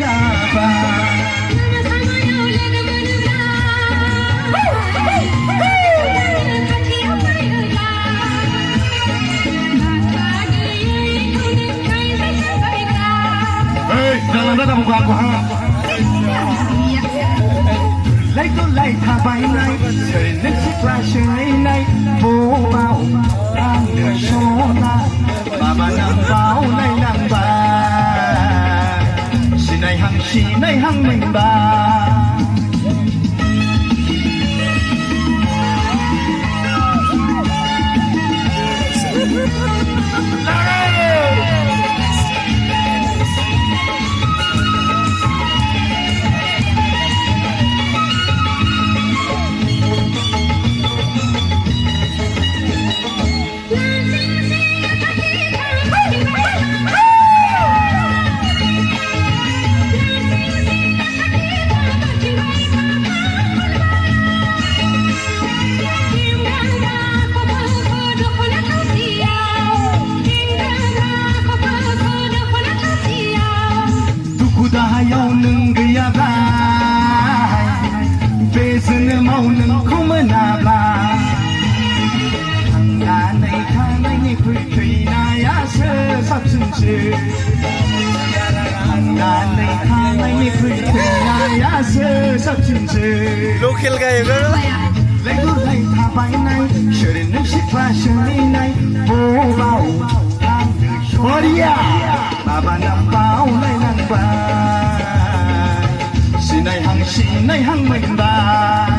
जाबा Jangan ada buka aku ha. Lai tu lai tha bai nai, trời nước xiết ra trời này, phố bao đang được số na, bà nàng bao này nàng bà, xì này hăng mình bà. Dahayaw nang gayabay Besan mau nang kumanaba Ang nanay kanay ni kuy na yasa sabsunsi Ang nanay kanay ni kuy na yasa sabsunsi Lokal kayo gano? Lego lay tabay nay Shirin nang sikla shirinay Bobaw ang Korea Baba nang bao nay nang ba Sinay hang mình ba